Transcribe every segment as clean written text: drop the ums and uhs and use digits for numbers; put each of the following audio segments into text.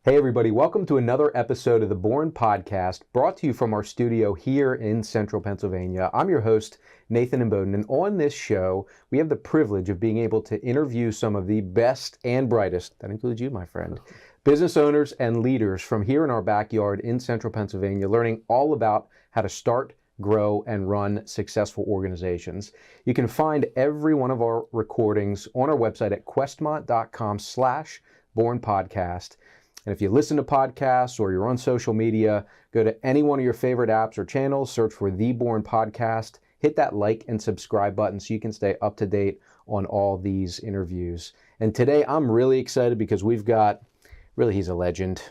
Hey everybody, welcome to another episode of the Born Podcast, brought to you from our studio here in central Pennsylvania. I'm your host, Nathan Imboden, and on this show, we have the privilege of being able to interview some of the best and brightest, that includes you, my friend, business owners and leaders from here in our backyard in central Pennsylvania, learning all about how to start, grow, and run successful organizations. You can find every one of our recordings on our website at questmont.com/bornpodcast. And if you listen to podcasts or you're on social media, go to any one of your favorite apps or channels, search for The Born Podcast, hit that like and subscribe button so you can stay up to date on all these interviews. And today I'm really excited because we've got, really, he's a legend.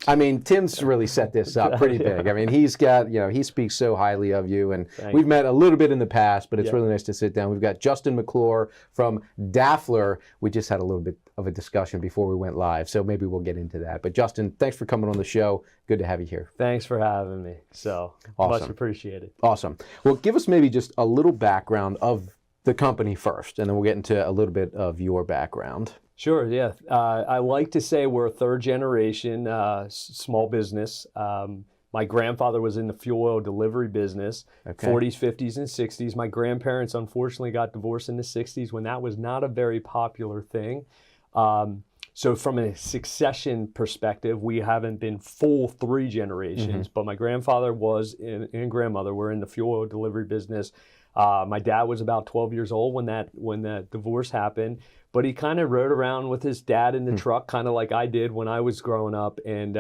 I mean, Tim's really set this up pretty big. I mean, he's got, he speaks so highly of you, and we've met a little bit in the past, but it's really nice to sit down. We've got Justin McClure from Daflure. We just had a little bit of a discussion before we went live, so maybe we'll get into that. But Justin, thanks for coming on the show. Good to have you here. Thanks for having me. So awesome. Much appreciated. Awesome. Well, give us maybe just a little background of the company first, and then we'll get into a little bit of your background. Sure, yeah. I like to say we're a third generation small business. My grandfather was in the fuel oil delivery business, 40s, 50s, and 60s. My grandparents unfortunately got divorced in the 60s when that was not a very popular thing. So from a succession perspective, we haven't been full three generations, but my grandfather and grandmother were in the fuel oil delivery business. My dad was about 12 years old when that divorce happened, but he kind of rode around with his dad in the truck, kind of like I did when I was growing up. And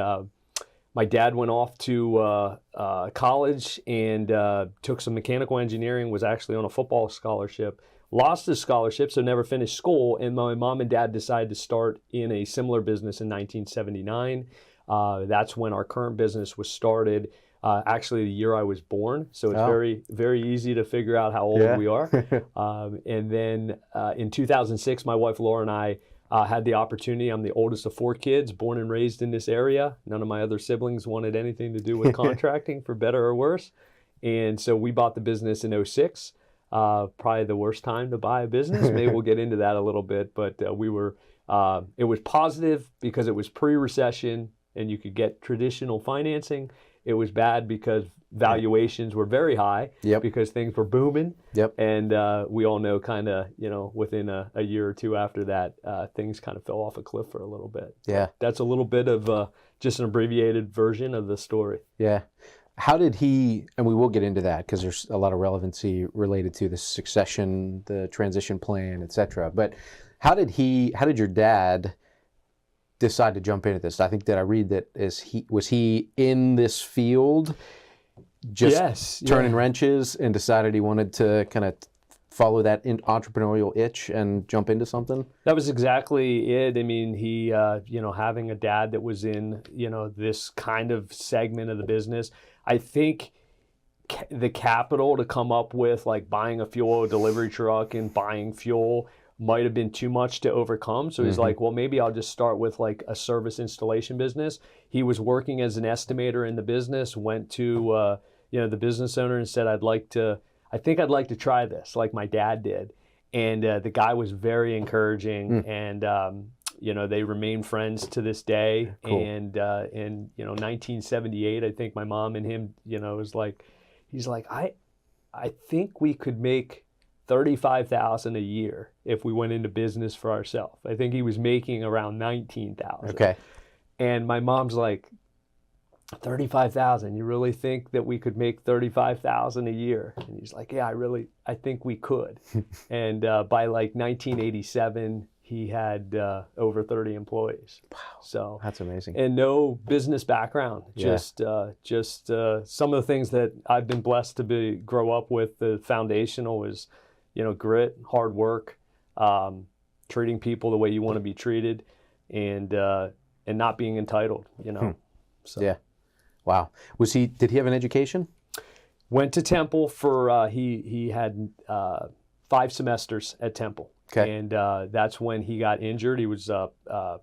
my dad went off to college and took some mechanical engineering, was actually on a football scholarship, lost his scholarship, so never finished school. And my mom and dad decided to start in a similar business in 1979. That's when our current business was started. Actually, the year I was born, so it's very, very easy to figure out how old we are. And then in 2006, my wife Laura and I had the opportunity. I'm the oldest of four kids, born and raised in this area. None of my other siblings wanted anything to do with contracting, for better or worse. And so we bought the business in 2006. Probably the worst time to buy a business. Maybe we'll get into that a little bit. But it was positive because it was pre-recession and you could get traditional financing. It was bad because valuations were very high because things were booming. And we all know within a year or two after that, things kind of fell off a cliff for a little bit. That's a little bit of just an abbreviated version of the story. How did he, and we will get into that because there's a lot of relevancy related to the succession, the transition plan, et cetera. But how did your dad decide to jump into this? I think that I read that was he in this field just turning wrenches and decided he wanted to kind of follow that entrepreneurial itch and jump into something? That was exactly it. I mean, he, having a dad that was in, this kind of segment of the business, I think the capital to come up with like buying a fuel oil delivery truck and buying fuel might have been too much to overcome. So he's like, well, maybe I'll just start with like a service installation business. He was working as an estimator in the business, went to, the business owner and said, I think I'd like to try this, like my dad did. And the guy was very encouraging and, they remain friends to this day. Cool. And in 1978, I think my mom and him, he's like, I think we could make $35,000 a year if we went into business for ourselves. I think he was making around $19,000. Okay. And my mom's like, $35,000, you really think that we could make $35,000 a year? And he's like, yeah, I think we could. And by like 1987, he had over 30 employees. Wow. So that's amazing. And no business background, just some of the things that I've been blessed to grow up with. The foundational is, grit, hard work, treating people the way you want to be treated, and not being entitled. So. Yeah. Wow. Did he have an education? Went to Temple for he had 5 semesters at Temple. Okay. And that's when he got injured. He was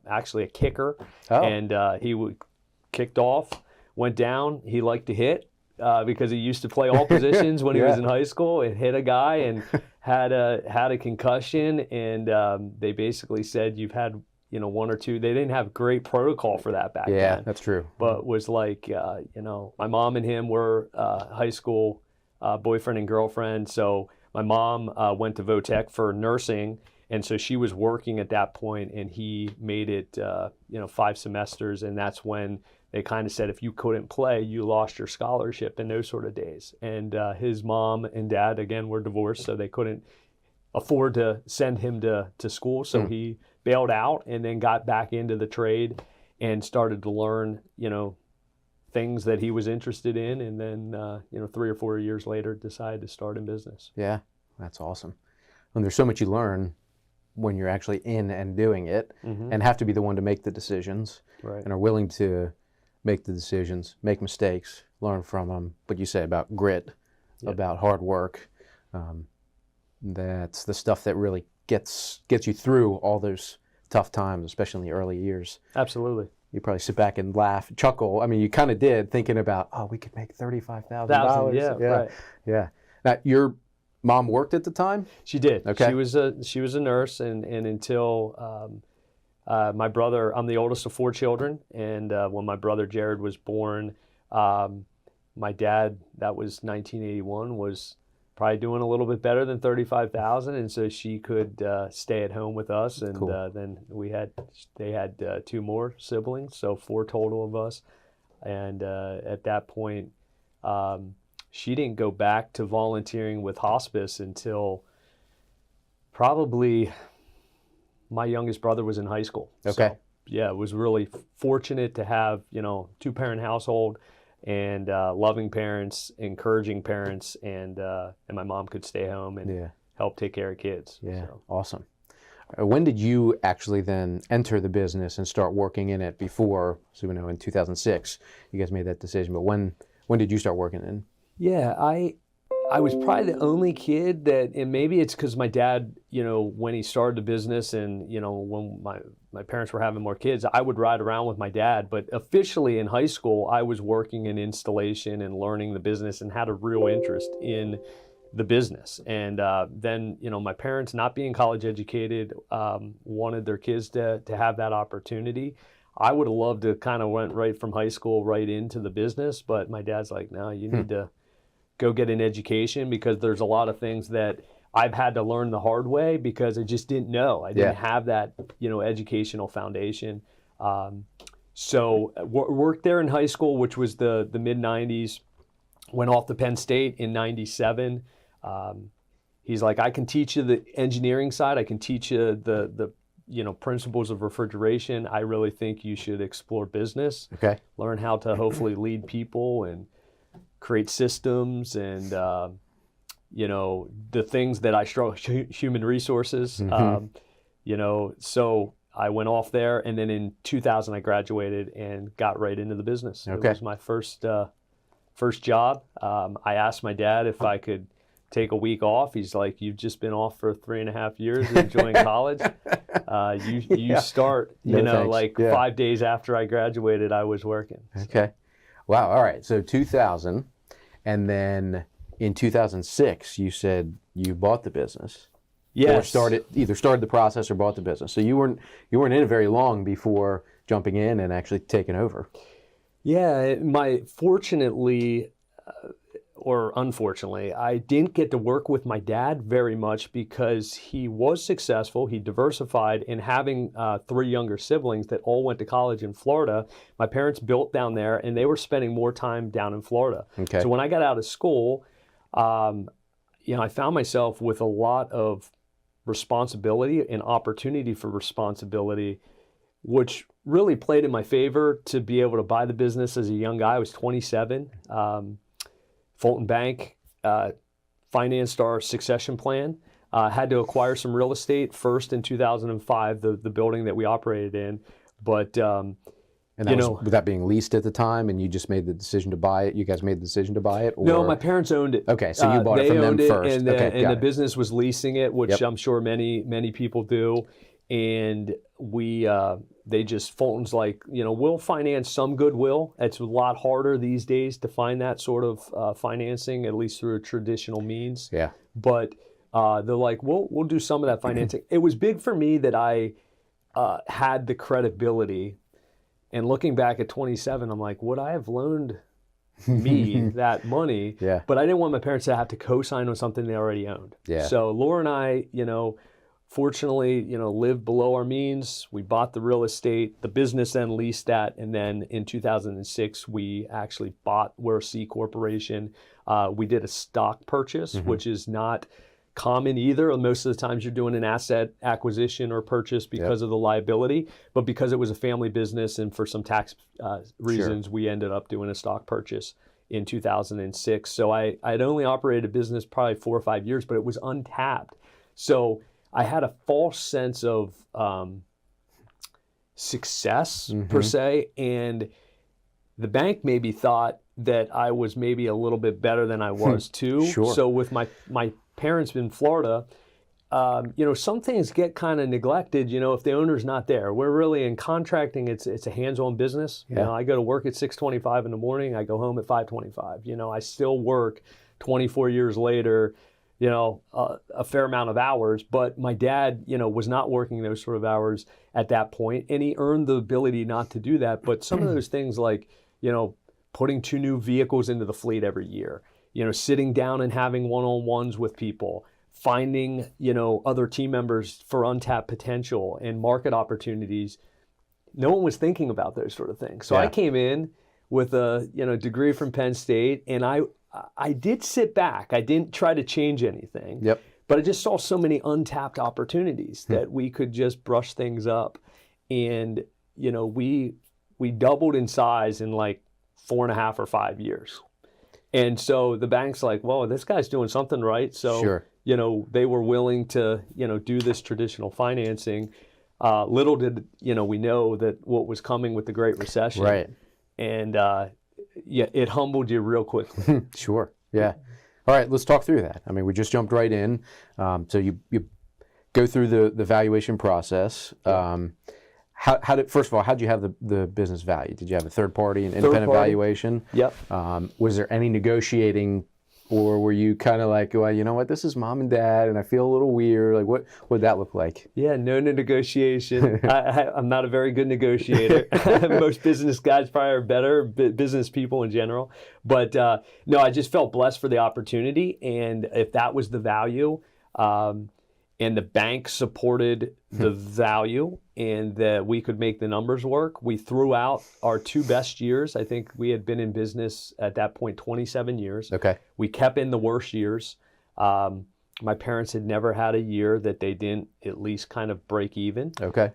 actually a kicker, and he kicked off, went down. He liked to hit because he used to play all positions when he was in high school, and hit a guy and had a concussion. And they basically said, you've had one or two. They didn't have great protocol for that back then. Yeah, that's true. But was like, my mom and him were high school boyfriend and girlfriend. So my mom went to Votech for nursing, and so she was working at that point, and he made it, 5 semesters, and that's when they kind of said if you couldn't play, you lost your scholarship in those sort of days. And his mom and dad, again, were divorced, so they couldn't afford to send him to school. So he bailed out and then got back into the trade and started to learn, things that he was interested in. And then, 3 or 4 years later, decided to start in business. Yeah, that's awesome. And there's so much you learn when you're actually in and doing it, and have to be the one to make the decisions, Right. and are willing to make the decisions, make mistakes, learn from them. But you say about grit, about hard work. That's the stuff that really gets you through all those tough times, especially in the early years. Absolutely. You probably sit back and laugh, chuckle. I mean, you kind of did, thinking about, we could make $35,000. Yeah, right. Yeah. Now, your mom worked at the time? She did. Okay. She was a nurse, and until my brother, I'm the oldest of 4 children, and when my brother Jared was born, my dad, that was 1981, was probably doing a little bit better than $35,000, and so she could stay at home with us. And cool. Then they had 2 more siblings, so 4 total of us. And at that point, she didn't go back to volunteering with hospice until probably my youngest brother was in high school. Okay. So, yeah, it was really fortunate to have 2-parent household. And loving parents, encouraging parents, and my mom could stay home and help take care of kids. Yeah, so. Awesome. When did you actually then enter the business and start working in it before? So we know in 2006 you guys made that decision, but when did you start working in? Yeah, I was probably the only kid that, and maybe it's because my dad, when he started the business and, when my parents were having more kids, I would ride around with my dad. But officially in high school, I was working in installation and learning the business and had a real interest in the business. And then, my parents, not being college educated, wanted their kids to have that opportunity. I would have loved to kind of went right from high school right into the business, but my dad's like, no, you need to go get an education, because there's a lot of things that I've had to learn the hard way because I just didn't know. I didn't have that, educational foundation. So worked there in high school, which was the mid 90s, went off to Penn State in 97. He's like, I can teach you the engineering side. I can teach you the principles of refrigeration. I really think you should explore business. Okay. Learn how to hopefully lead people and create systems and, the things that I struggle, human resources. So I went off there, and then in 2000 I graduated and got right into the business. Okay. It was my first job. I asked my dad if I could take a week off. He's like, you've just been off for 3.5 years enjoying college. You start, thanks. 5 days after I graduated, I was working. Okay. Wow. All right. So 2000, and then in 2006, you said you bought the business. Yes. Or either started the process or bought the business. So you weren't in it very long before jumping in and actually taking over. Yeah. Fortunately, or unfortunately, I didn't get to work with my dad very much because he was successful. He diversified, and having 3 younger siblings that all went to college in Florida. My parents built down there, and they were spending more time down in Florida. Okay. So when I got out of school, I found myself with a lot of responsibility and opportunity for responsibility, which really played in my favor to be able to buy the business as a young guy. I was 27. Fulton Bank financed our succession plan. Had to acquire some real estate first in 2005, the building that we operated in. But and that was that being leased at the time, and you just made the decision to buy it. You guys made the decision to buy it? Or? No, my parents owned it. Okay, so you bought it from them first. And the business was leasing it, which I'm sure many people do. And they just, Fulton's like, we'll finance some goodwill. It's a lot harder these days to find that sort of financing, at least through traditional means. Yeah. But they're like, we'll do some of that financing. It was big for me that I had the credibility. And looking back at 27, I'm like, would I have loaned me that money? Yeah. But I didn't want my parents to have to co-sign on something they already owned. Yeah. So Laura and I, fortunately, lived below our means. We bought the real estate. The business then leased that. And then in 2006, we actually we're a C corporation. We did a stock purchase, which is not common either. Most of the times you're doing an asset acquisition or purchase because of the liability. But because it was a family business and for some tax reasons, we ended up doing a stock purchase in 2006. So I'd only operated a business probably 4 or 5 years, but it was untapped. So I had a false sense of success per se, and the bank maybe thought that I was maybe a little bit better than I was too. Sure. So with my parents in Florida, some things get kind of neglected, if the owner's not there. We're really in contracting, it's a hands-on business. Yeah. I go to work at 6:25 in the morning, I go home at 5:25. I still work 24 years later, a fair amount of hours, but my dad, was not working those sort of hours at that point, and he earned the ability not to do that. But some of those things like, putting 2 new vehicles into the fleet every year, sitting down and having one-on-ones with people, finding, other team members for untapped potential and market opportunities. No one was thinking about those sort of things. So I came in with a, degree from Penn State, and I did sit back. I didn't try to change anything. Yep. But I just saw so many untapped opportunities that we could just brush things up. And, we doubled in size in like 4.5 or 5 years. And so the bank's like, well, this guy's doing something right. So, they were willing to, do this traditional financing. Little did, we know that what was coming with the Great Recession. Right. And, it humbled you real quickly. Sure. Yeah. All right. Let's talk through that. I mean, we just jumped right in. So you go through the valuation process. First of all, how did you have the business valued? Did you have a third party, an independent valuation? Yep. Was there any negotiating, or were you kind of like, well, you know what, this is mom and dad, and I feel a little weird. Like, what would that look like? Yeah, no negotiation. I'm not a very good negotiator. Most business guys probably are better, business people in general. But no, I just felt blessed for the opportunity, and if that was the value, and the bank supported the value, and that we could make the numbers work. We threw out our 2 best years. I think we had been in business at that point 27 years. Okay. We kept in the worst years. My parents had never had a year that they didn't at least kind of break even. Okay.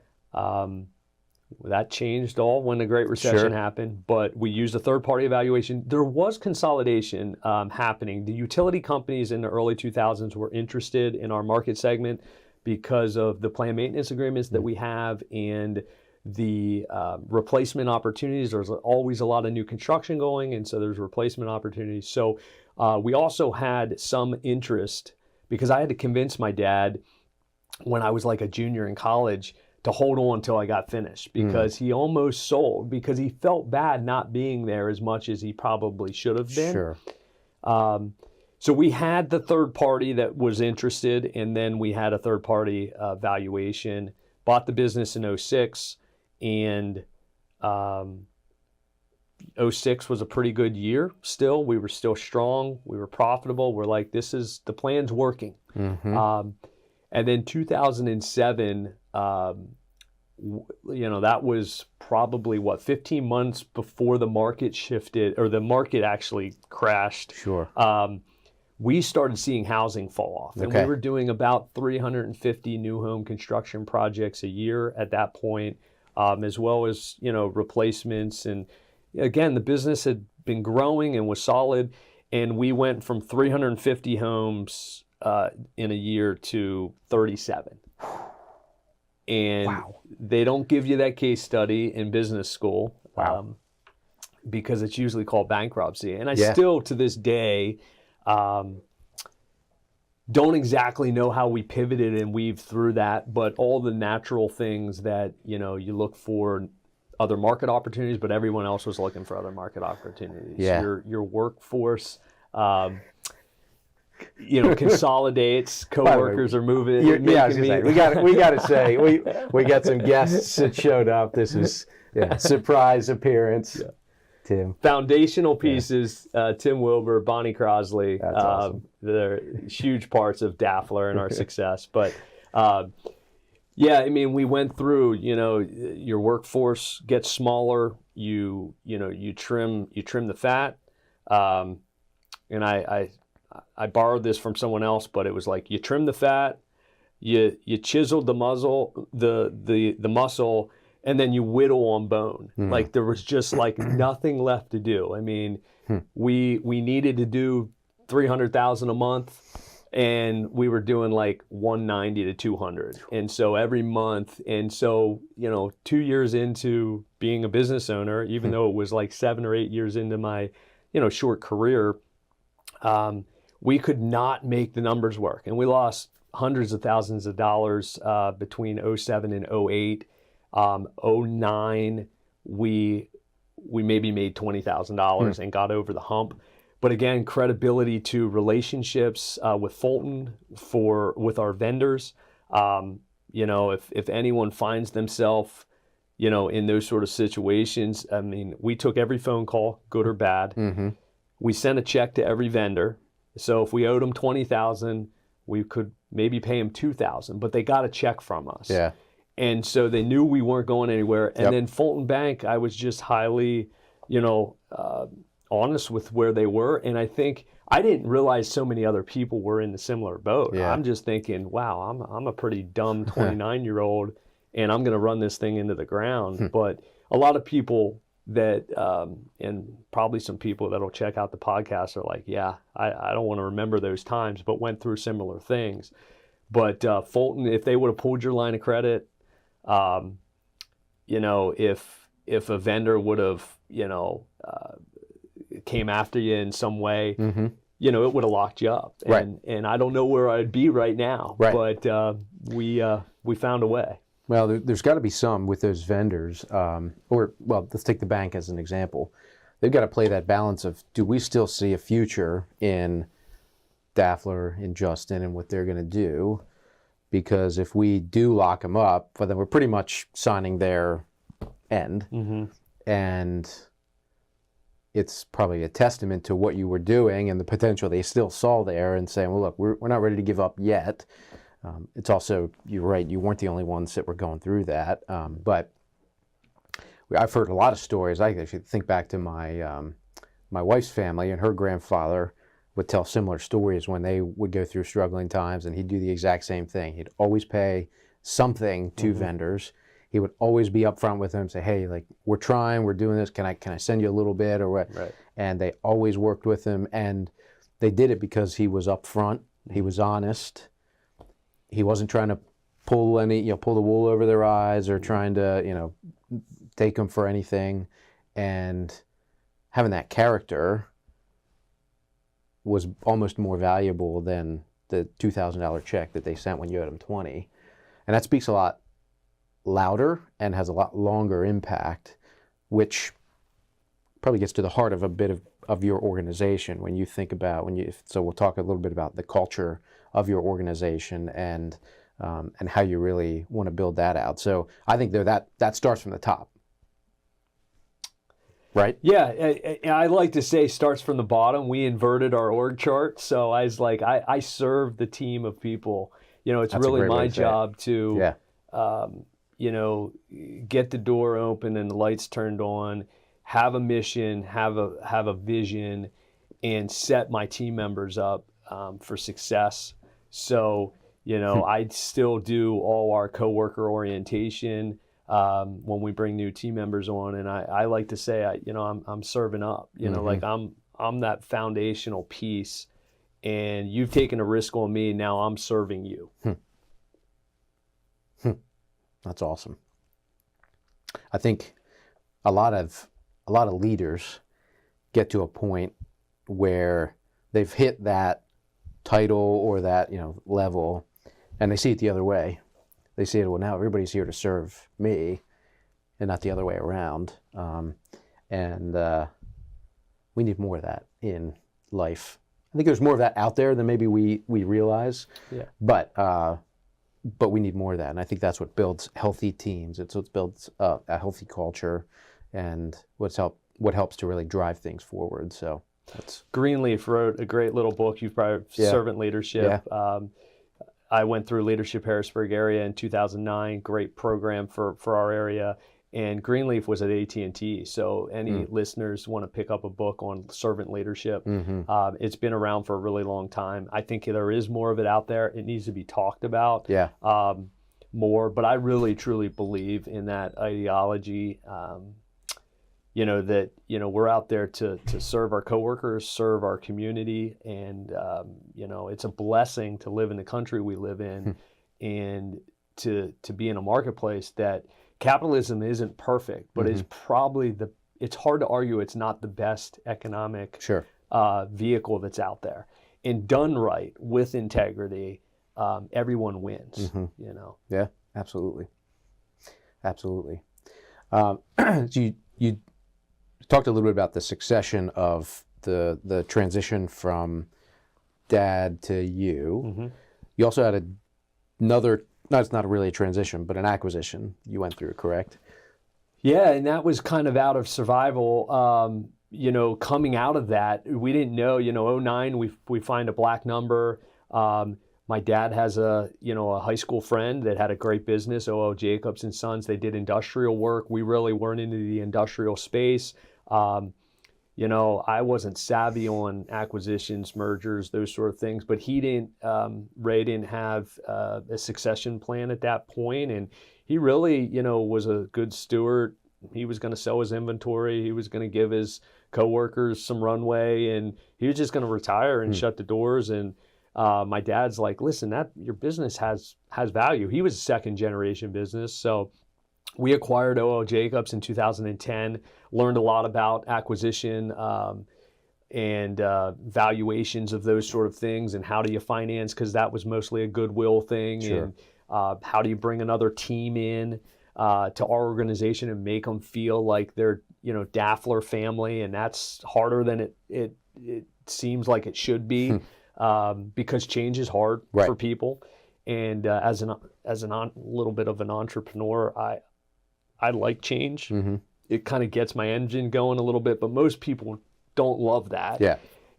That changed all when the Great Recession happened, but we used a third-party evaluation. There was consolidation happening. The utility companies in the early 2000s were interested in our market segment because of the planned maintenance agreements that we have and the replacement opportunities. There's always a lot of new construction going, and so there's replacement opportunities. So we also had some interest, because I had to convince my dad when I was like a junior in college to hold on until I got finished, because he almost sold, because he felt bad not being there as much as he probably should have been. Sure. So we had the third party that was interested, and then we had a third party valuation, bought the business in 2006, and 2006 was a pretty good year still. We were still strong. We were profitable. We're like, the plan's working. And then 2007, that was probably 15 months before the market shifted, or the market actually crashed. Sure. We started seeing housing fall off, and we were doing about 350 new home construction projects a year at that point, as well as, replacements. And again, the business had been growing and was solid, and we went from 350 homes in a year to 37. And they don't give you that case study in business school, because it's usually called bankruptcy. And I still, to this day, don't exactly know how we pivoted and weaved through that, but all the natural things that, you look for, other market opportunities, but everyone else was looking for other market opportunities. Yeah. Your workforce, consolidates. Coworkers are moving. Yeah, I was gonna say, we got to say we got some guests that showed up. This is surprise appearance. Yeah. Tim. Foundational pieces, Tim Wilbur, Bonnie Crosley. That's awesome. They're huge parts of Daflure and our success. But we went through, your workforce gets smaller, you trim the fat. And I borrowed this from someone else, but it was like you trim the fat, you chiseled the muscle, and then you whittle on bone. Mm. Like there was just like nothing left to do. I mean, we needed to do 300,000 a month, and we were doing like 190 to 200. And so every month, and so 2 years into being a business owner, even though it was like 7 or 8 years into my short career, we could not make the numbers work, and we lost hundreds of thousands of dollars between 07 and 08. 09, we maybe made $20,000 and got over the hump. But again, credibility to relationships with Fulton, with our vendors. If anyone finds themselves, in those sort of situations, I mean, we took every phone call, good or bad. Mm-hmm. We sent a check to every vendor. So if we owed them $20,000, we could maybe pay them $2,000, but they got a check from us. Yeah. And so they knew we weren't going anywhere. And then Fulton Bank, I was just highly, honest with where they were. And I think I didn't realize so many other people were in the similar boat. Yeah. I'm just thinking, wow, I'm a pretty dumb 29-year-old, and I'm going to run this thing into the ground. But a lot of people that, and probably some people that'll check out the podcast are like, yeah, I don't want to remember those times, but went through similar things. But Fulton, if they would have pulled your line of credit, if a vendor would have, came after you in some way, it would have locked you up. And I don't know where I'd be right now, but we found a way. Well, there's got to be some with those vendors, let's take the bank as an example. They've got to play that balance of, do we still see a future in Daflure, in Justin, and what they're going to do? Because if we do lock them up, well, then we're pretty much signing their end. Mm-hmm. And it's probably a testament to what you were doing and the potential they still saw there, and saying, well, look, we're not ready to give up yet. It's also, you're right, you weren't the only ones that were going through that. But I've heard a lot of stories. I actually think back to my wife's family, and her grandfather would tell similar stories when they would go through struggling times, and he'd do the exact same thing. He'd always pay something to vendors. He would always be upfront with them, say, hey, like, we're trying, we're doing this, can I send you a little bit or what? Right. And they always worked with him, and they did it because he was upfront, he was honest, he wasn't trying to pull the wool over their eyes or trying to, take them for anything. And having that character was almost more valuable than the $2,000 check that they sent when you owed them $20. And that speaks a lot louder and has a lot longer impact, which probably gets to the heart of a bit of your organization when you think about, so we'll talk a little bit about the culture of your organization and how you really want to build that out. So I think that starts from the top. Right? Yeah, I like to say starts from the bottom. We inverted our org chart. So I was like, I serve the team of people. It's That's really my job to, get the door open and the lights turned on, have a mission, have a vision, and set my team members up for success. So, I still do all our coworker orientation when we bring new team members on, and I like to say, I'm serving up. Like I'm that foundational piece, and you've taken a risk on me. Now I'm serving you. That's awesome. I think a lot of leaders get to a point where they've hit that title or that level, and they see it the other way. They say, well, now everybody's here to serve me and not the other way around. And we need more of that in life. I think there's more of that out there than maybe we realize. Yeah. But we need more of that, and I think that's what builds healthy teams. It's what builds a healthy culture, and what helps to really drive things forward. So that's Greenleaf wrote a great little book. You've probably Servant Leadership. Yeah. I went through Leadership Harrisburg area in 2009. Great program for our area. And Greenleaf was at AT&T. So any listeners want to pick up a book on servant leadership, it's been around for a really long time. I think there is more of it out there. It needs to be talked about more. But I really, truly believe in that ideology, that, we're out there to serve our coworkers, serve our community. And, it's a blessing to live in the country we live in and to be in a marketplace that capitalism isn't perfect, but is probably it's hard to argue it's not the best economic vehicle that's out there. And done right with integrity, everyone wins, Yeah, absolutely. Absolutely. So you talked a little bit about the succession of the transition from dad to you. You also had another, no, it's not really a transition, but an acquisition you went through, correct? Yeah, and that was kind of out of survival. Coming out of that, we didn't know, 2009, we find a black number. My dad has a high school friend that had a great business, O.L. Jacobs and Sons. They did industrial work. We really weren't into the industrial space. I wasn't savvy on acquisitions, mergers, those sort of things, but Ray didn't have a succession plan at that point. And he really, was a good steward. He was going to sell his inventory. He was going to give his coworkers some runway, and he was just going to retire and shut the doors. And my dad's like, listen, your business has value. He was a second generation business. So we acquired O.L. Jacobs in 2010, learned a lot about acquisition and valuations of those sort of things, and how do you finance, because that was mostly a goodwill thing. Sure. And how do you bring another team in to our organization and make them feel like they're, Daflure family, and that's harder than it seems like it should be, because change is hard for people. And as a little bit of an entrepreneur, I like change. It kind of gets my engine going a little bit, but most people don't love that. Yeah.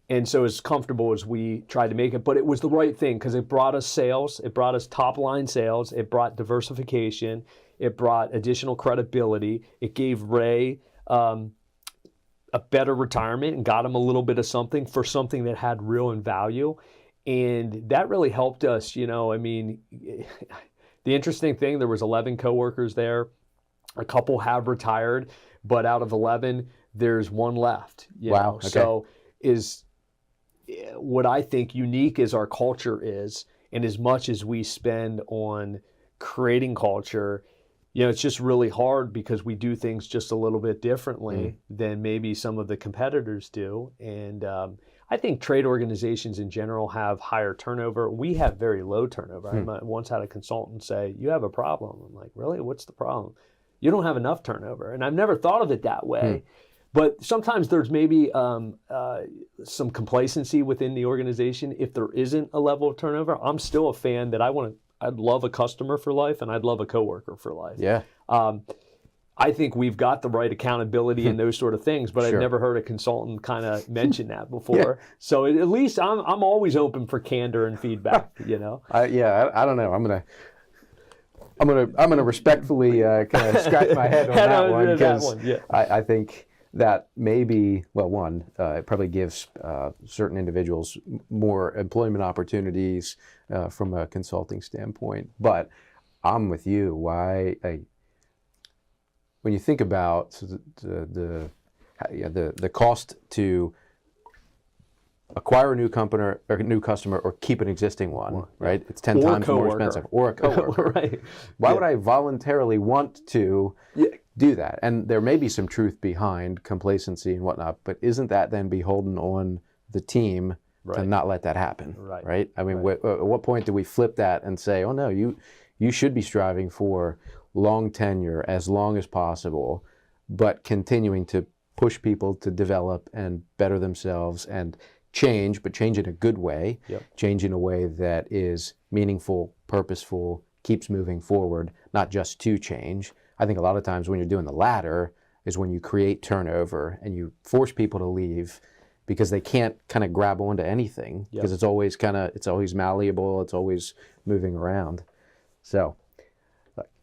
And so as comfortable as we tried to make it, but it was the right thing because it brought us sales, it brought us top line sales, it brought diversification, it brought additional credibility, it gave Ray a better retirement and got him a little bit of something for something that had real value. And that really helped us, the interesting thing, there was 11 coworkers there. A couple have retired, but out of 11, there's one left. Wow. Okay. So is what I think unique as our culture is, and as much as we spend on creating culture, it's just really hard because we do things just a little bit differently than maybe some of the competitors do. And I think trade organizations in general have higher turnover. We have very low turnover. I once had a consultant say, "You have a problem." I'm like, "Really? What's the problem?" "You don't have enough turnover." And I've never thought of it that way. But sometimes there's maybe some complacency within the organization. If there isn't a level of turnover, I'm still a fan that I'd love a customer for life, and I'd love a coworker for life. Yeah. I think we've got the right accountability and those sort of things, but I've never heard a consultant kind of mention that before. So at least I'm always open for candor and feedback. I don't know. I'm gonna respectfully kind of scratch my head on that one, because I think that maybe, it probably gives certain individuals more employment opportunities from a consulting standpoint. But I'm with you. When you think about the cost to acquire a new company or a new customer or keep an existing one, right? It's 10 times more expensive. Or a coworker. Right. Why would I voluntarily want to do that? And there may be some truth behind complacency and whatnot, but isn't that then beholden on the team to not let that happen? Right? I mean, at what point do we flip that and say, oh no, you should be striving for long tenure as long as possible, but continuing to push people to develop and better themselves and change, but change in a good way, Yep. change in a way that is meaningful, purposeful, keeps moving forward, not just to change. I think a lot of times when you're doing the latter is when you create turnover and you force people to leave because they can't kind of grab onto anything, because it's always malleable, it's always moving around. So,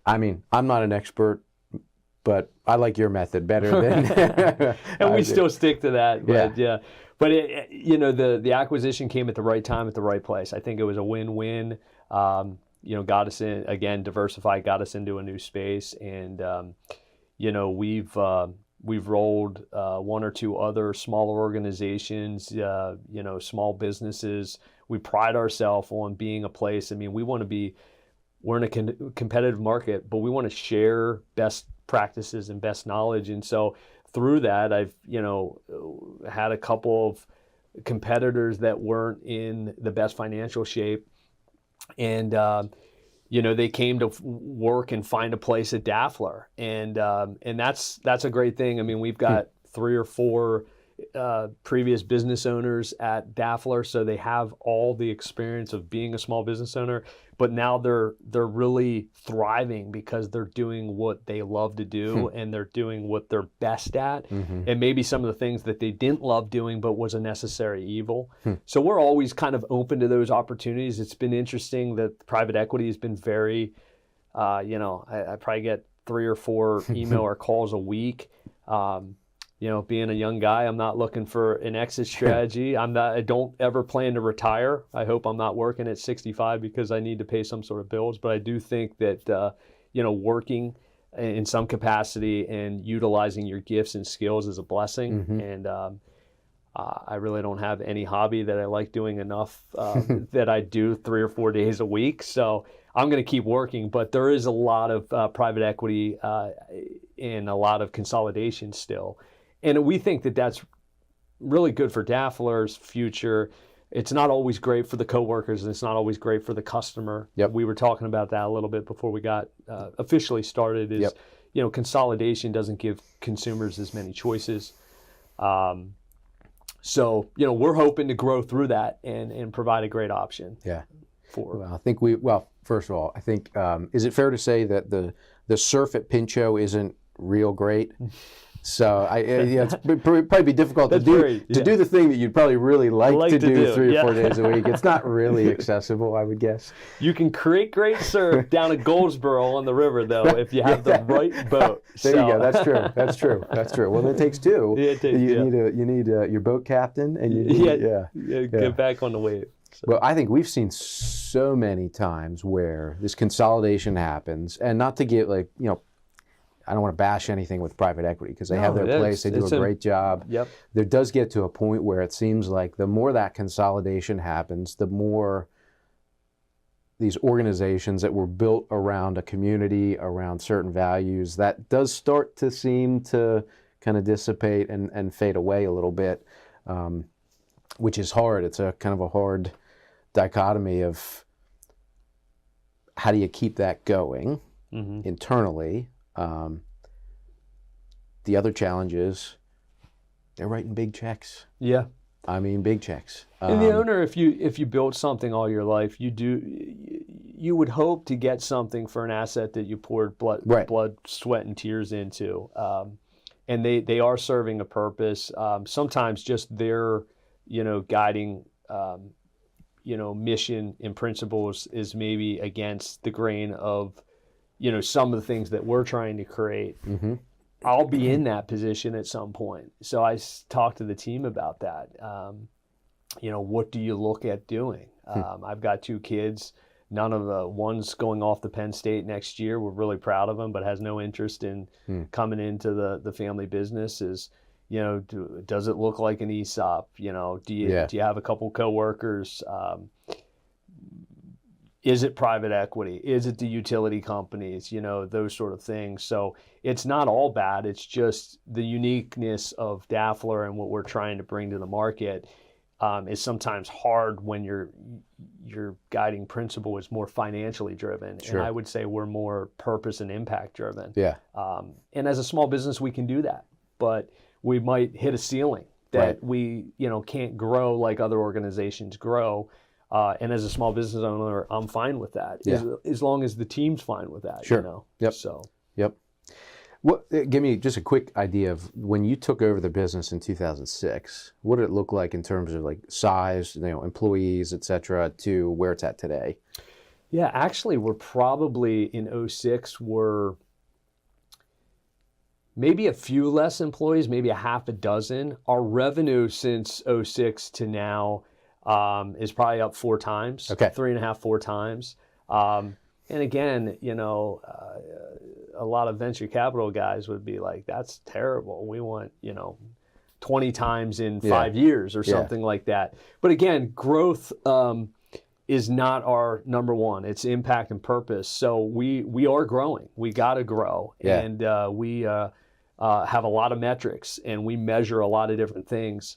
I mean, I'm not an expert, but I like your method better than. And we still stick to that. But yeah. But the acquisition came at the right time, at the right place. I think it was a win-win. Got us in again, diversify, got us into a new space, and we've rolled one or two other smaller organizations, small businesses. We pride ourselves on being a place. I mean, we're in a competitive market, but we want to share best practices and best knowledge. And so through that, I've, had a couple of competitors that weren't in the best financial shape. And, they came to work and find a place at Daflure. And that's a great thing. I mean, we've got 3 or 4 previous business owners at Daflure, so they have all the experience of being a small business owner, but now they're really thriving because they're doing what they love to do and they're doing what they're best at, and maybe some of the things that they didn't love doing but was a necessary evil. So we're always kind of open to those opportunities. It's been interesting that private equity has been very, I probably get 3 or 4 email or calls a week. Being a young guy, I'm not looking for an exit strategy. I don't ever plan to retire. I hope I'm not working at 65 because I need to pay some sort of bills. But I do think that, working in some capacity and utilizing your gifts and skills is a blessing. And I really don't have any hobby that I like doing enough that I do 3 or 4 days a week. So I'm going to keep working. But there is a lot of private equity and a lot of consolidation still. And we think that that's really good for Daflure's future. It's not always great for the coworkers, and it's not always great for the customer. We were talking about that a little bit before we got officially started. Consolidation doesn't give consumers as many choices. So we're hoping to grow through that and provide a great option. First of all, I think is it fair to say that the surf at Pincho isn't real great? So it's probably be difficult to do the thing that you'd probably really like to do 3 or 4 days a week. It's not really accessible, I would guess. You can create great surf down at Goldsboro on the river, though, if you have the right boat. There you go. That's true. Well, it takes 2. You need your boat captain, and you need get back on the wave. So. Well, I think we've seen so many times where this consolidation happens, and not to get I don't want to bash anything with private equity because they have their place. They do a great job. There does get to a point where it seems like the more that consolidation happens, the more these organizations that were built around a community, around certain values, that does start to seem to kind of dissipate and fade away a little bit, which is hard. It's a kind of a hard dichotomy of how do you keep that going internally. The other challenge is they're writing big checks. I mean, big checks. And the owner, if you built something all your life, you would hope to get something for an asset that you poured blood, sweat, and tears into. And they are serving a purpose. Sometimes just their, guiding, mission and principles is maybe against the grain of some of the things that we're trying to create. I'll be in that position at some point. So I talked to the team about that. What do you look at doing? I've got 2 kids. None of the one's going off to Penn State next year. We're really proud of him, but has no interest in coming into the family business. Does it look like an ESOP? Do you have a couple coworkers? Is it private equity? Is it the utility companies? Those sort of things. So it's not all bad. It's just the uniqueness of Daflure and what we're trying to bring to the market is sometimes hard when your guiding principle is more financially driven. And I would say we're more purpose and impact driven. And as a small business, we can do that, but we might hit a ceiling. that we, can't grow like other organizations grow. And as a small business owner, I'm fine with that, as long as the team's fine with that. Sure. Yep. So. Yep. Give me just a quick idea of when you took over the business in 2006. What did it look like in terms of like size, employees, et cetera, to where it's at today? Yeah, actually, we're probably in 06, we're maybe a few less employees, maybe a half a dozen. Our revenue since 06 to now is probably up 4 times, 3.5, 4 times. And again, a lot of venture capital guys would be like, that's terrible. We want, 20 times in 5 years or something like that. But again, growth is not our number one. It's impact and purpose. So we are growing. We got to grow. Yeah. And we have a lot of metrics, and we measure a lot of different things.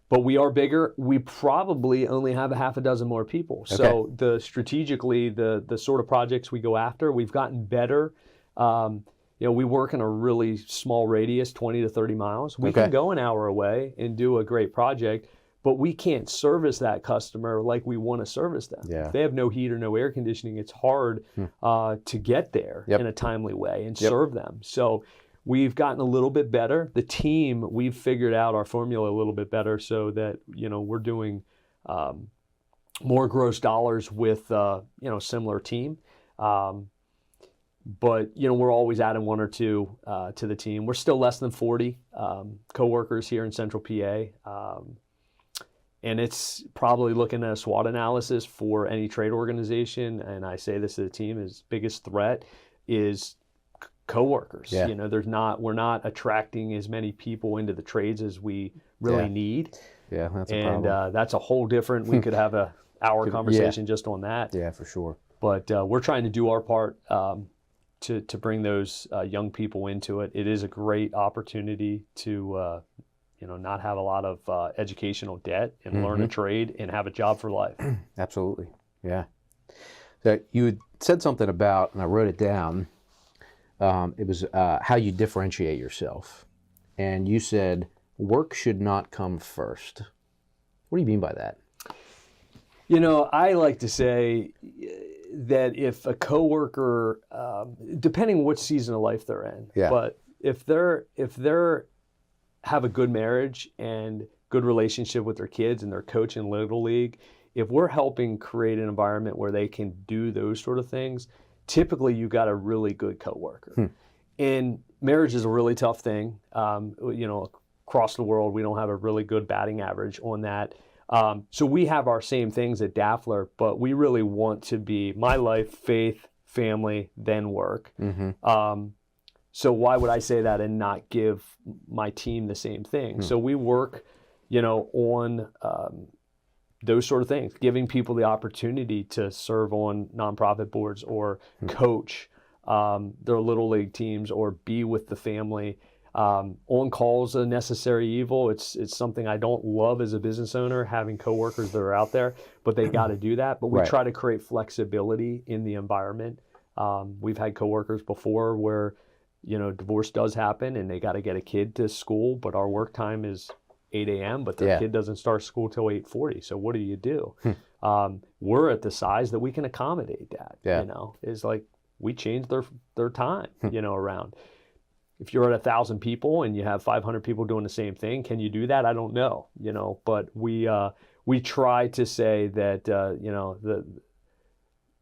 But we are bigger. We probably only have a half a dozen more people. Okay. So strategically, the sort of projects we go after, we've gotten better. We work in a really small radius, 20 to 30 miles. We can go an hour away and do a great project, but we can't service that customer like we want to service them. Yeah. If they have no heat or no air conditioning, it's hard to get there in a timely way and serve them. So we've gotten a little bit better. The team, we've figured out our formula a little bit better so that, we're doing more gross dollars with, similar team. But, we're always adding 1 or 2 to the team. We're still less than 40 coworkers here in Central PA. And it's probably looking at a SWOT analysis for any trade organization. And I say this to the team, his biggest threat is coworkers. Yeah. We're not attracting as many people into the trades as we really need. Yeah, that's a problem. And that's a whole different, we could have a hour conversation just on that. Yeah, for sure. But we're trying to do our part to bring those young people into it. It is a great opportunity to not have a lot of educational debt and learn a trade and have a job for life. Absolutely. Yeah. So you had said something about, and I wrote it down, it was how you differentiate yourself. And you said, work should not come first. What do you mean by that? I like to say that if a coworker, depending what season of life they're in, but if they're have a good marriage and good relationship with their kids and their coach in Little League, if we're helping create an environment where they can do those sort of things, typically you got a really good coworker. And marriage is a really tough thing. Across the world, we don't have a really good batting average on that. So we have our same things at Daflure, but we really want to be my life, faith, family, then work. So why would I say that and not give my team the same thing? So we work, on those sort of things, giving people the opportunity to serve on nonprofit boards or coach their Little League teams or be with the family. On call is a necessary evil. It's something I don't love as a business owner, having coworkers that are out there, but they got to do that. But we try to create flexibility in the environment. We've had coworkers before where, divorce does happen and they got to get a kid to school, but our work time is 8 a.m., but their kid doesn't start school till 8:40. So what do? We're at the size that we can accommodate that, is like we change their time, around. If you're at 1,000 people and you have 500 people doing the same thing, can you do that? I don't know, but we try to say that,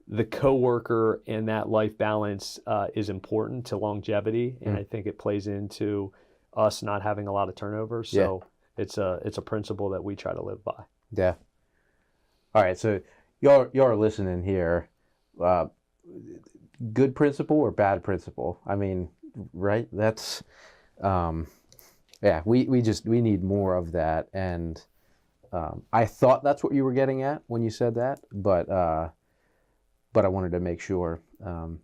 the coworker and that life balance is important to longevity. And I think it plays into us not having a lot of turnover. So it's a principle that we try to live by. Yeah. All right. So you're listening here. Good principle or bad principle? I mean, right? That's, we need more of that. And I thought that's what you were getting at when you said that, but I wanted to make sure. So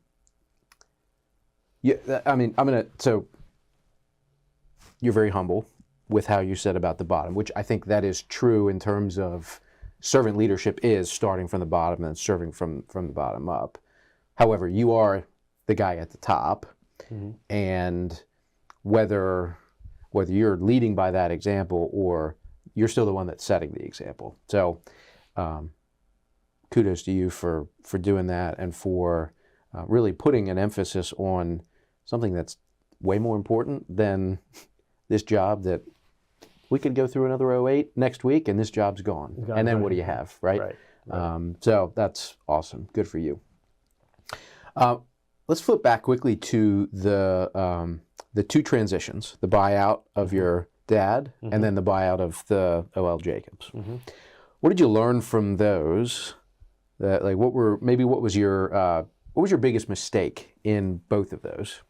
you're very humble with how you said about the bottom, which I think that is true in terms of servant leadership is starting from the bottom and serving from the bottom up. However, you are the guy at the top, and whether whether you're leading by that example or you're still the one that's setting the example. So kudos to you for doing that and for really putting an emphasis on something that's way more important than this job that we could go through another 08 next week and this job's gone. And then what do you have, right? So that's awesome. Good for you. Let's flip back quickly to the two transitions, the buyout of your dad and then the buyout of the O.L. Jacobs. What did you learn from those? Like what was your biggest mistake in both of those?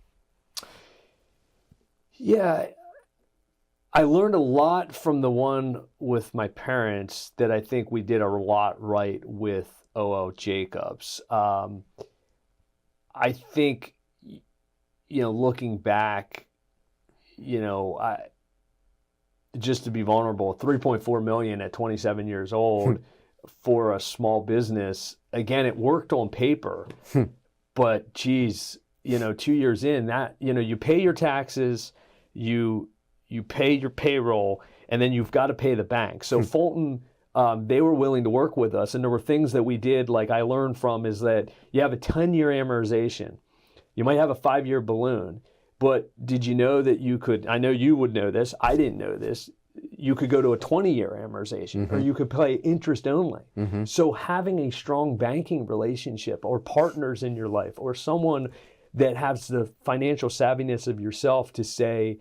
Yeah, I learned a lot from the one with my parents that I think we did a lot right with O.L. Jacobs. I think, looking back, just to be vulnerable, $3.4 million at 27 years old for a small business. Again, it worked on paper, but geez, 2 years in that, you pay your taxes, you pay your payroll, and then you've got to pay the bank. So Fulton, they were willing to work with us. And there were things that we did, like I learned from, is that you have a 10-year amortization. You might have a 5-year balloon, but did you know that you could, I know you would know this, I didn't know this, you could go to a 20-year amortization or you could pay interest only. So having a strong banking relationship or partners in your life or someone that has the financial savviness of yourself to say,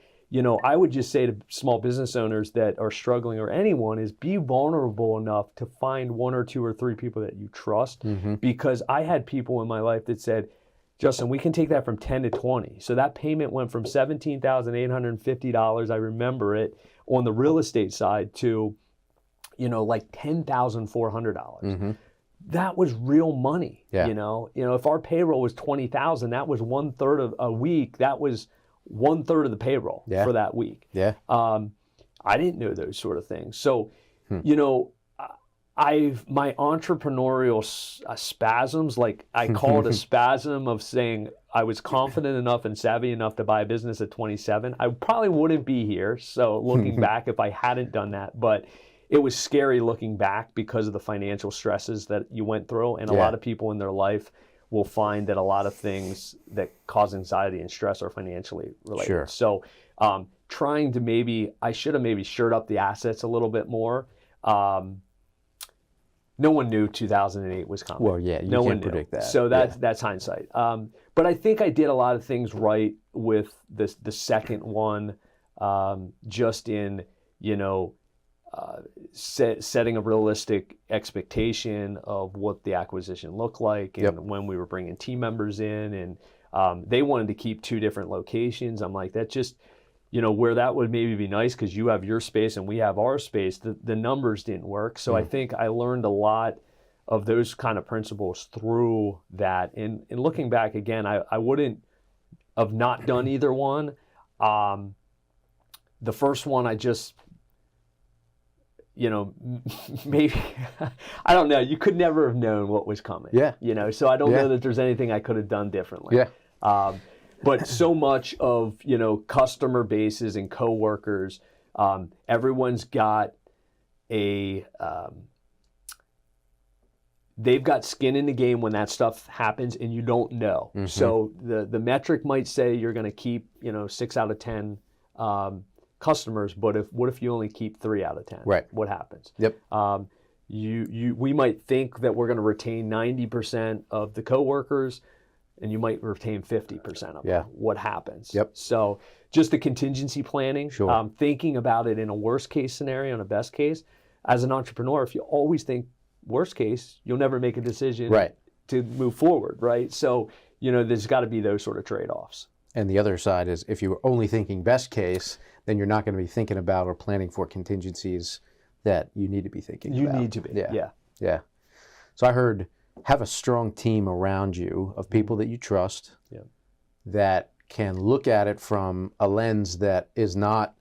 I would just say to small business owners that are struggling or anyone is be vulnerable enough to find 1 or 2 or 3 people that you trust. Because I had people in my life that said, Justin, we can take that from 10 to 20. So that payment went from $17,850, I remember it, on the real estate side to, like $10,400. That was real money. If our payroll was $20,000, that was 1/3 of a week. That was 1/3 of the payroll for that week. I didn't know those sort of things. So, my entrepreneurial spasms, like I call it a spasm of saying I was confident enough and savvy enough to buy a business at 27. I probably wouldn't be here. So looking back, if I hadn't done that, but it was scary looking back because of the financial stresses that you went through. And a lot of people in their life will find that a lot of things that cause anxiety and stress are financially related. So trying to I should have maybe shored up the assets a little bit more. No one knew 2008 was coming. Well, yeah, you can't predict that. So that's hindsight. But I think I did a lot of things right with the second one, just in, setting a realistic expectation of what the acquisition looked like and when we were bringing team members in. And they wanted to keep 2 different locations. I'm like, that just, where that would maybe be nice because you have your space and we have our space, the numbers didn't work. So I think I learned a lot of those kind of principles through that. And looking back again, I wouldn't have not done either one. The first one, I just, maybe, I don't know. You could never have known what was coming. So I don't know that there's anything I could have done differently. But so much of, customer bases and coworkers, everyone's got they've got skin in the game when that stuff happens and you don't know. So the metric might say you're going to keep, 6 out of 10 customers, but what if you only keep 3 out of 10? Right. What happens? We might think that we're going to retain 90% of the coworkers, and you might retain 50% of them. What happens? So just the contingency planning, thinking about it in a worst case scenario and a best case. As an entrepreneur, if you always think worst case, you'll never make a decision to move forward, right? So, there's got to be those sort of trade-offs. And the other side is if you're only thinking best case, then you're not going to be thinking about or planning for contingencies that you need to be thinking about. You need to be, yeah. So I heard, have a strong team around you of people that you trust that can look at it from a lens that is not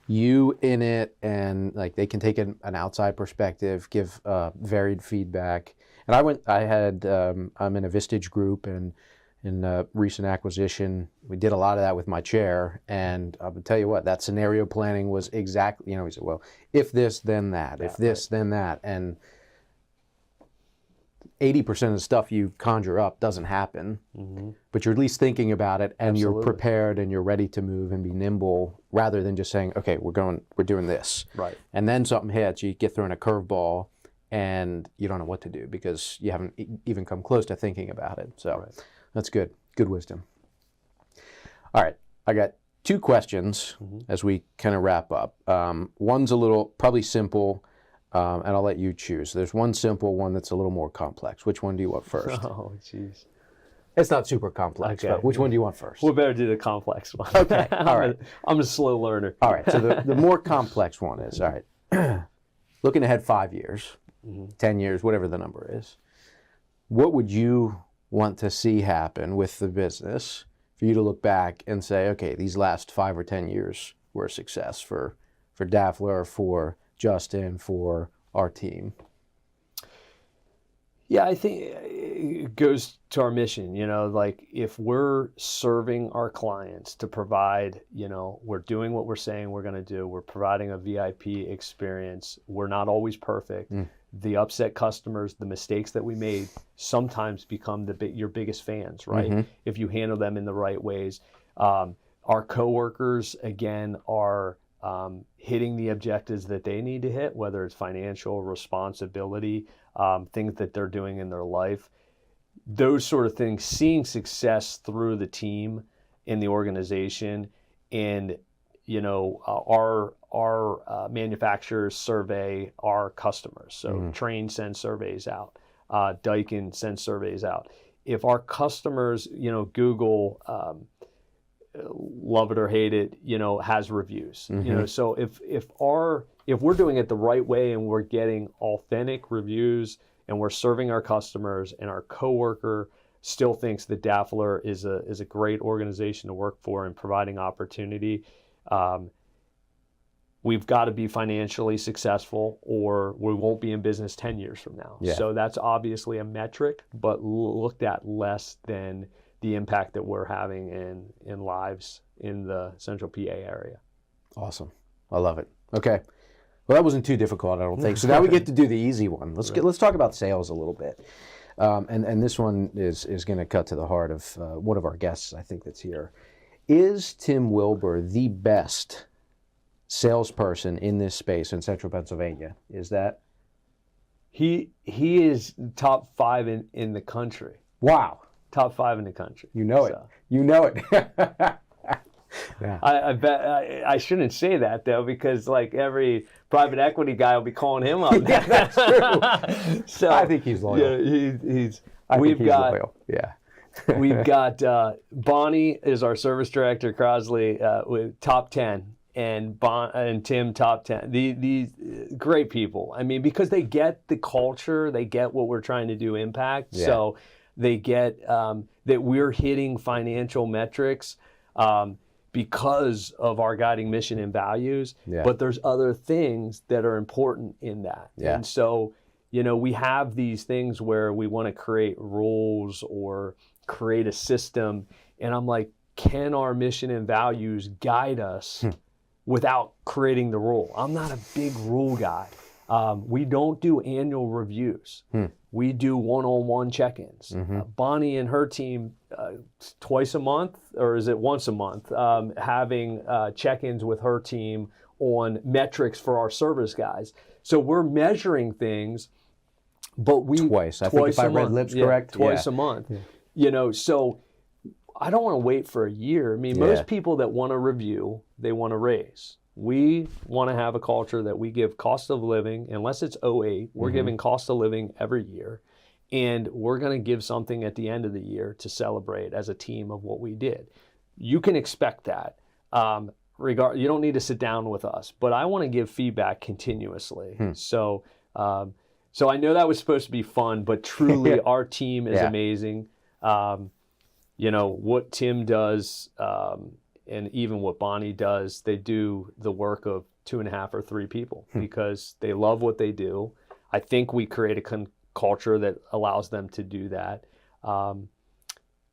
you in it, and like they can take an outside perspective, give varied feedback. And I'm in a Vistage group, and in a recent acquisition, we did a lot of that with my chair, and I would tell you what, that scenario planning was exactly, he said, well, if this, then that, if this, then that, and 80% of the stuff you conjure up doesn't happen, but you're at least thinking about it, and you're prepared, and you're ready to move and be nimble, rather than just saying, okay, we're doing this. Right. And then something hits, you get thrown a curveball, and you don't know what to do because you haven't even come close to thinking about it. So that's good. Good wisdom. All right. I got 2 questions as we kind of wrap up. One's a little, probably simple, and I'll let you choose. There's one simple, one that's a little more complex. Which one do you want first? Oh, jeez. It's not super complex, but which one do you want first? We better do the complex one. Okay, all right. I'm a slow learner. All right, so the more complex one is, all right, looking ahead 5 years, 10 years, whatever the number is, what would you want to see happen with the business for you to look back and say, okay, these last 5 or 10 years were a success for Daflure, for Justin, for our team? Yeah, I think it goes to our mission, like if we're serving our clients to provide, we're doing what we're saying we're going to do, we're providing a VIP experience, we're not always perfect. The upset customers, the mistakes that we made sometimes become your biggest fans, right? If you handle them in the right ways. Our coworkers, again, are hitting the objectives that they need to hit, whether it's financial responsibility, things that they're doing in their life, those sort of things, seeing success through the team in the organization. And, our manufacturers survey our customers. So Train sends surveys out, Daikin sends surveys out. If our customers, Google, love it or hate it, has reviews. So if we're doing it the right way and we're getting authentic reviews and we're serving our customers and our coworker still thinks that Daflure is a great organization to work for and providing opportunity, we've got to be financially successful or we won't be in business 10 years from now. Yeah. So that's obviously a metric, but looked at less than the impact that we're having in lives in the central PA area. Awesome. I love it. Okay. Well, that wasn't too difficult, I don't think. So now we get to do the easy one. Let's talk about sales a little bit. And this one is going to cut to the heart of one of our guests, I think, that's here. Is Tim Wilbur the best salesperson in this space in central Pennsylvania? Is that? He is top 5 in the country. Wow. Top 5 in the country. You know it. You know it. Yeah. I bet I shouldn't say that though, because like every private equity guy will be calling him up. Yeah, that's true. So I think he's loyal. Yeah, he's loyal. Yeah. We've got Bonnie is our service director, Crosley, with top 10, and Tim top 10. These great people. I mean, because they get the culture, they get what we're trying to do impact. Yeah. So they get that we're hitting financial metrics because of our guiding mission and values. Yeah. But there's other things that are important in that. Yeah. And so, we have these things where we want to create rules or create a system. And I'm like, can our mission and values guide us without creating the rule? I'm not a big rule guy. We don't do annual reviews. We do one-on-one check-ins. Bonnie and her team twice a month, or is it once a month, having check-ins with her team on metrics for our service guys. So we're measuring things, but twice. I think if I read lips correct, twice a month. Yeah. So I don't want to wait for a year. I mean, most people that want to review, they want to raise. We want to have a culture that we give cost of living, unless it's 08, we're giving cost of living every year. And we're going to give something at the end of the year to celebrate as a team of what we did. You can expect that. You don't need to sit down with us, but I want to give feedback continuously. So I know that was supposed to be fun, but truly our team is amazing. What Tim does, and even what Bonnie does, they do the work of 2.5 or 3 people because they love what they do. I think we create a culture that allows them to do that.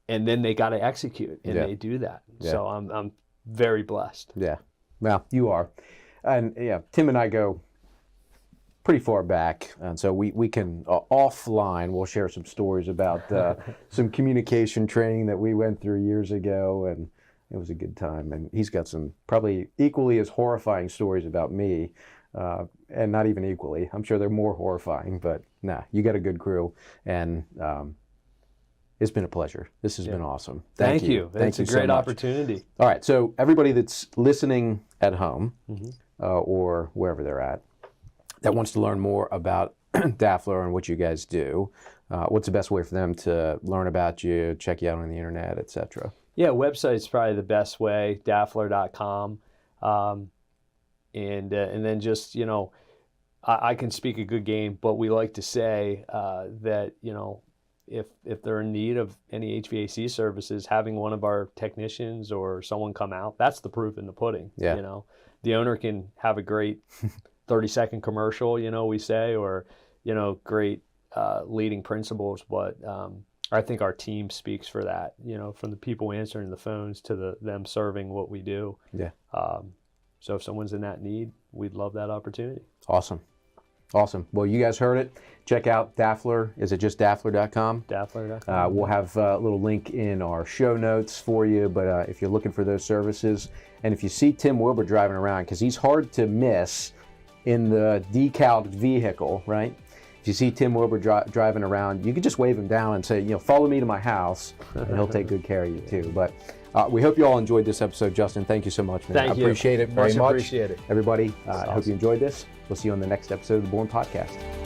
and then they got to execute, and they do that. So I'm very blessed. Yeah, well, you are. And yeah, Tim and I go pretty far back, and so we can offline we'll share some stories about some communication training that we went through years ago, and it was a good time. And he's got some probably equally as horrifying stories about me, and not even equally. I'm sure they're more horrifying, but nah, you got a good crew, and it's been a pleasure. This has been awesome. Thank you. It's a great opportunity. All right, so everybody that's listening at home or wherever they're at that wants to learn more about Daflure and what you guys do, what's the best way for them to learn about you, check you out on the internet, etc.? Yeah, website's probably the best way, daflure.com. And then just, you know, I can speak a good game, but we like to say that, you know, if they're in need of any HVAC services, having one of our technicians or someone come out, that's the proof in the pudding. Yeah. You know, the owner can have a great 30-second commercial, you know, we say, or, you know, great leading principles, but I think our team speaks for that, you know, from the people answering the phones to them serving what we do. Yeah. So if someone's in that need, we'd love that opportunity. Awesome. Awesome. Well, you guys heard it. Check out Daflure. Is it just Daflure.com? Daflure.com. We'll have a little link in our show notes for you, but if you're looking for those services, and if you see Tim Wilbur driving around, because he's hard to miss in the decaled vehicle, right? If you see Tim Wilbur driving around, you can just wave him down and say, you know, follow me to my house, and he'll take good care of you too. But we hope you all enjoyed this episode. Justin, thank you so much, man. Thank you. I appreciate it very much. Appreciate it. Everybody, I awesome. hope you enjoyed this. We'll see you on the next episode of the Born Podcast.